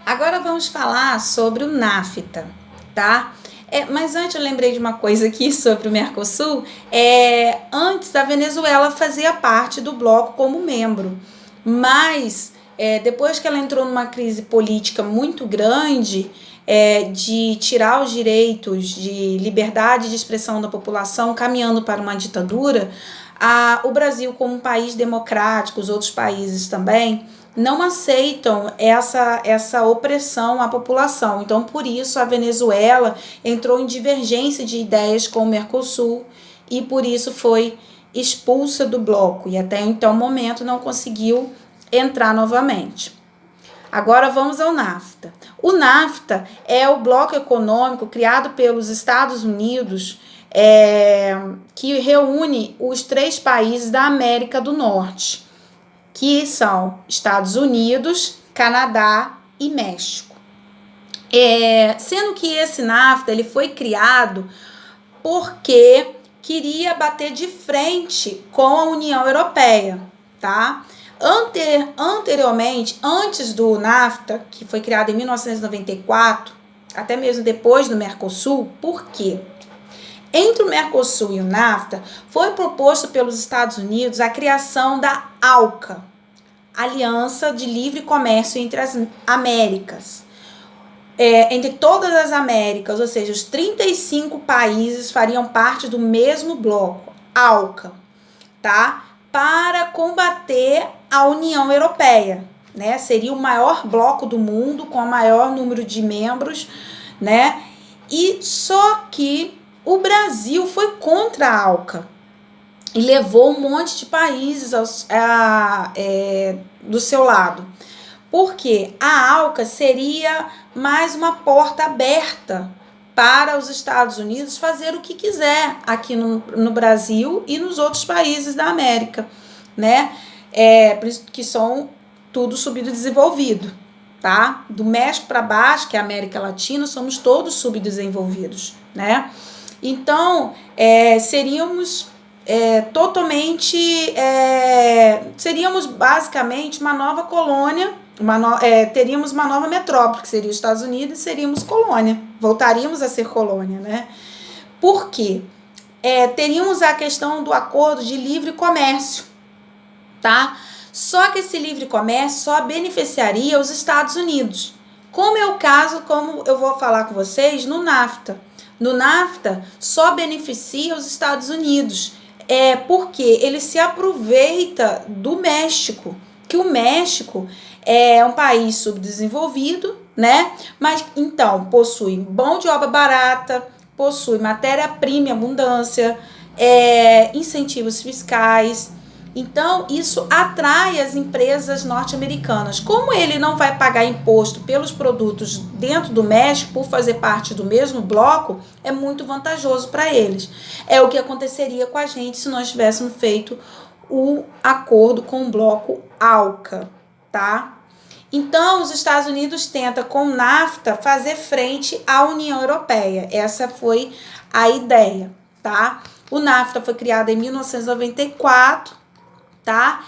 Agora vamos falar sobre o NAFTA, tá? Mas antes eu lembrei de uma coisa aqui sobre o Mercosul. Antes a Venezuela fazia parte do bloco como membro, mas depois que ela entrou numa crise política muito grande, de tirar os direitos de liberdade de expressão da população, caminhando para uma ditadura, o Brasil, como um país democrático, os outros países também, não aceitam essa opressão à população. Então, por isso, a Venezuela entrou em divergência de ideias com o Mercosul e, por isso, foi expulsa do bloco. E até então momento não conseguiu entrar novamente. Agora vamos ao NAFTA. O NAFTA é o bloco econômico criado pelos Estados Unidos, que reúne os 3 países da América do Norte, que são Estados Unidos, Canadá e México. Sendo que esse NAFTA ele foi criado porque queria bater de frente com a União Europeia, tá? Anteriormente, antes do NAFTA, que foi criado em 1994, até mesmo depois do Mercosul, por quê? Entre o Mercosul e o NAFTA, foi proposto pelos Estados Unidos a criação da ALCA, Aliança de Livre Comércio entre as Américas. Entre todas as Américas, ou seja, os 35 países fariam parte do mesmo bloco, ALCA, tá? Para combater a União Europeia, né? Seria o maior bloco do mundo, com o maior número de membros, né? E só que o Brasil foi contra a ALCA e levou um monte de países do seu lado. Porque a ALCA seria mais uma porta aberta para os Estados Unidos fazer o que quiser aqui no Brasil e nos outros países da América, né? Que são tudo subdesenvolvido, tá? Do México para baixo, que é a América Latina, somos todos subdesenvolvidos, né? Então, seríamos seríamos basicamente uma nova colônia, teríamos uma nova metrópole, que seria os Estados Unidos, e seríamos colônia, voltaríamos a ser colônia, né? Por quê? Teríamos a questão do acordo de livre comércio, tá? Só que esse livre comércio só beneficiaria os Estados Unidos, como é o caso, como eu vou falar com vocês, no NAFTA. No NAFTA, só beneficia os Estados Unidos, porque ele se aproveita do México, que o México é um país subdesenvolvido, né? Mas então possui mão de obra barata, possui matéria-prima em abundância, incentivos fiscais. Então, isso atrai as empresas norte-americanas. Como ele não vai pagar imposto pelos produtos dentro do México, por fazer parte do mesmo bloco, é muito vantajoso para eles. É o que aconteceria com a gente se nós tivéssemos feito o acordo com o bloco ALCA, tá? Então, os Estados Unidos tentam, com o NAFTA, fazer frente à União Europeia. Essa foi a ideia, tá? O NAFTA foi criado em 1994, tá?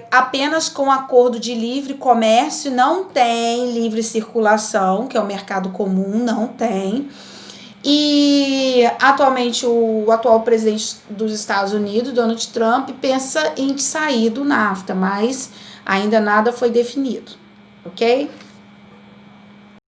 Apenas com acordo de livre comércio, não tem livre circulação, que é o mercado comum, não tem. E atualmente o atual presidente dos Estados Unidos, Donald Trump, pensa em sair do NAFTA, mas ainda nada foi definido, ok?